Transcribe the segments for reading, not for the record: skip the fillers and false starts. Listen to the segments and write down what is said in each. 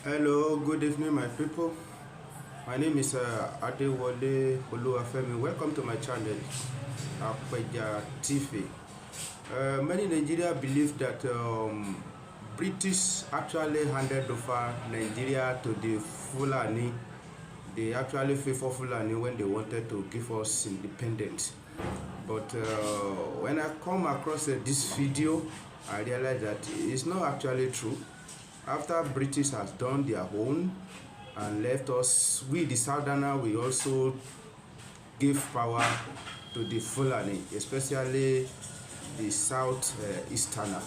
Hello, good evening, my people. My name is Adewale Oluwafemi. Welcome to my channel, Akpeja TV. Many Nigerians believe that British actually handed over Nigeria to the Fulani. They actually favor Fulani when they wanted to give us independence. But when I come across this video, I realized that it's not actually true. After British has done their own and left us, we the Southerner, we also give power to the Fulani, especially the South Easterner.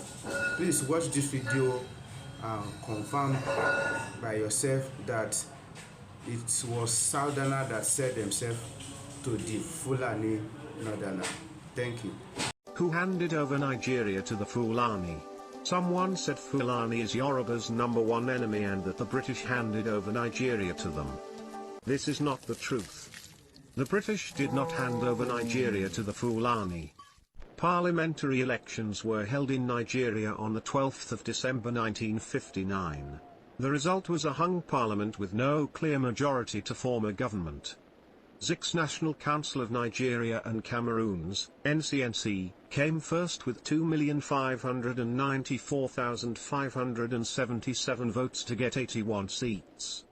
Please watch this video and confirm by yourself that it was Southerner that set themselves to the Fulani Northerner. Thank you. Who handed over Nigeria to the Fulani? Someone said Fulani is Yoruba's #1 enemy and that the British handed over Nigeria to them. This is not the truth. The British did not hand over Nigeria to the Fulani. Parliamentary elections were held in Nigeria on the 12th of December 1959. The result was a hung parliament with no clear majority to form a government. Zik's National Council of Nigeria and Cameroons, NCNC, came first with 2,594,577 votes to get 81 seats.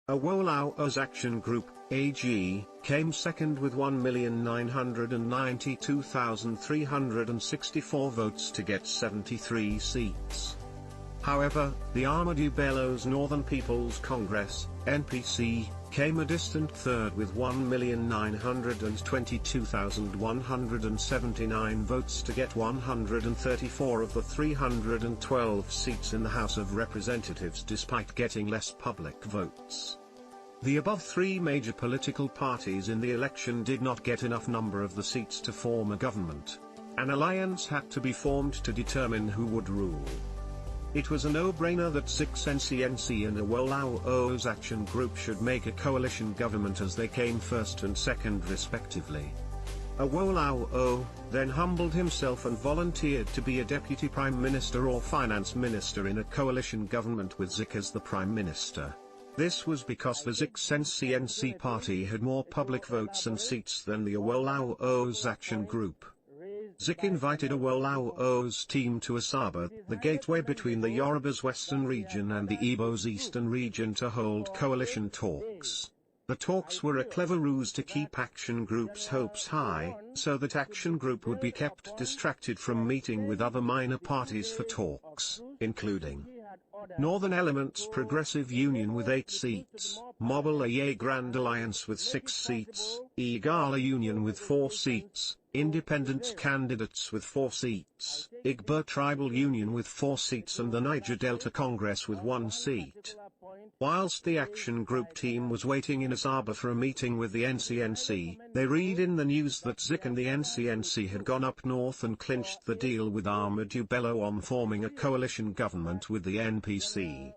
Awolowo's Action Group, AG, came second with 1,992,364 votes to get 73 seats. However, the Ahmadu Bello's Northern People's Congress, NPC, came a distant third with 1,922,179 votes to get 134 of the 312 seats in the House of Representatives despite getting less public votes. The above three major political parties in the election did not get enough number of the seats to form a government. An alliance had to be formed to determine who would rule. It was a no-brainer that Zik's NCNC and Awolowo's Action Group should make a coalition government as they came first and second respectively. Awolowo then humbled himself and volunteered to be a deputy prime minister or finance minister in a coalition government with Zik as the prime minister. This was because the Zik's NCNC party had more public votes and seats than the Awolowo's Action Group. Zik invited Awolowo's team to Asaba, the gateway between the Yoruba's western region and the Igbo's eastern region, to hold coalition talks. The talks were a clever ruse to keep Action Group's hopes high, so that Action Group would be kept distracted from meeting with other minor parties for talks, including Northern Elements Progressive Union with 8 seats, Mobile Aye Grand Alliance with 6 seats, Igala Union with 4 seats, Independent Candidates with 4 seats, Igbo Tribal Union with 4 seats and the Niger Delta Congress with 1 seat. Whilst the Action Group team was waiting in Asaba for a meeting with the NCNC, they read in the news that Zik and the NCNC had gone up north and clinched the deal with Ahmadu Bello on forming a coalition government with the NPC.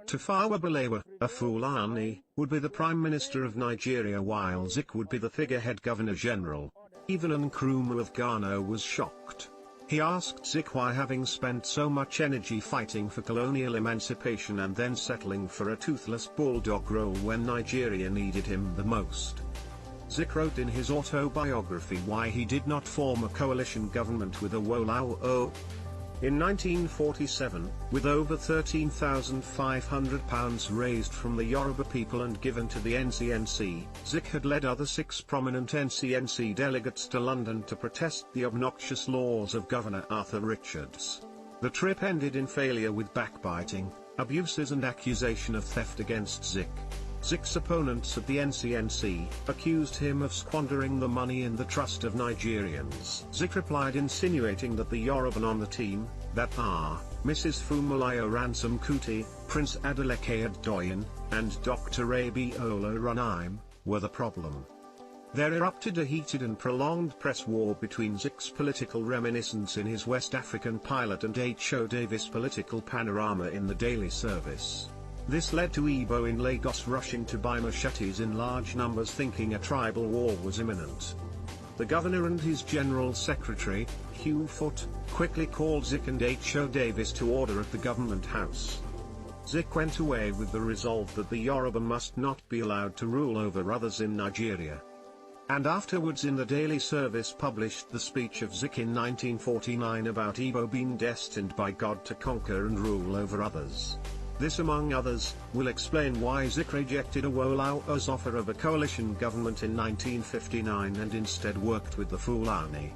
Tafawa Balewa, a Fulani, would be the Prime Minister of Nigeria while Zik would be the figurehead Governor General. Even Nkrumah of Ghana was shocked. He asked Zik why, having spent so much energy fighting for colonial emancipation and then settling for a toothless bulldog role when Nigeria needed him the most. Zik wrote in his autobiography why he did not form a coalition government with Awolowo. In 1947, with over £13,500 raised from the Yoruba people and given to the NCNC, Zik had led other 6 prominent NCNC delegates to London to protest the obnoxious laws of Governor Arthur Richards. The trip ended in failure with backbiting, abuses and accusation of theft against Zik. Zik's opponents at the NCNC accused him of squandering the money in the trust of Nigerians. Zik replied, insinuating that the Yoruba on the team, that are, Mrs. Funmilayo Ransom Kuti, Prince Adeleke Adedoyin, and Dr. Abiola Runaim, were the problem. There erupted a heated and prolonged press war between Zik's political reminiscence in his West African pilot and H.O. Davis' political panorama in the daily service. This led to Igbo in Lagos rushing to buy machetes in large numbers, thinking a tribal war was imminent. The governor and his general secretary, Hugh Foote, quickly called Zik and H.O. Davis to order at the government house. Zik went away with the resolve that the Yoruba must not be allowed to rule over others in Nigeria. And afterwards in the daily service published the speech of Zik in 1949 about Igbo being destined by God to conquer and rule over others. This among others, will explain why Zik rejected Awolowo's offer of a coalition government in 1959 and instead worked with the Fulani.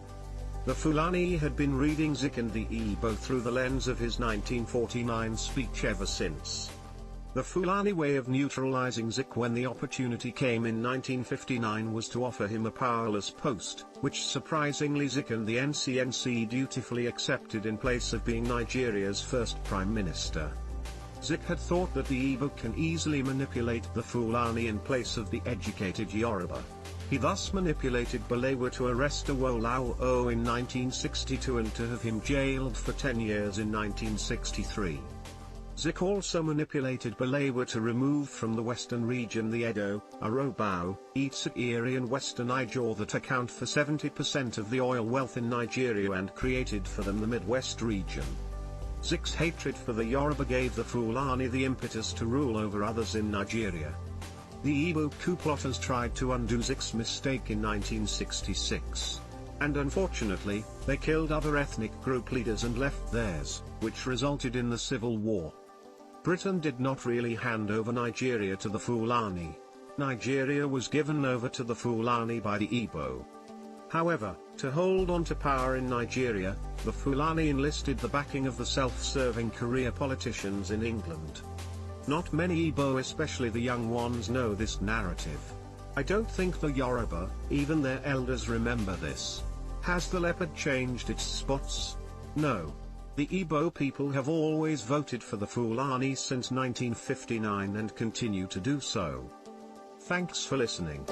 The Fulani had been reading Zik and the Igbo through the lens of his 1949 speech ever since. The Fulani way of neutralizing Zik when the opportunity came in 1959 was to offer him a powerless post, which surprisingly Zik and the NCNC dutifully accepted in place of being Nigeria's first prime minister. Zik had thought that the Igbo can easily manipulate the Fulani in place of the educated Yoruba. He thus manipulated Balewa to arrest Awolowo in 1962 and to have him jailed for 10 years in 1963. Zik also manipulated Balewa to remove from the western region the Edo, Arobao, Itsekiri and western Ijaw that account for 70% of the oil wealth in Nigeria and created for them the Midwest region. Zik's hatred for the Yoruba gave the Fulani the impetus to rule over others in Nigeria. The Igbo coup plotters tried to undo Zik's mistake in 1966. And unfortunately, they killed other ethnic group leaders and left theirs, which resulted in the Civil War. Britain did not really hand over Nigeria to the Fulani. Nigeria was given over to the Fulani by the Igbo. However, to hold on to power in Nigeria, the Fulani enlisted the backing of the self-serving career politicians in England. Not many Igbo, especially the young ones, know this narrative. I don't think the Yoruba, even their elders, remember this. Has the leopard changed its spots? No. The Igbo people have always voted for the Fulani since 1959 and continue to do so. Thanks for listening.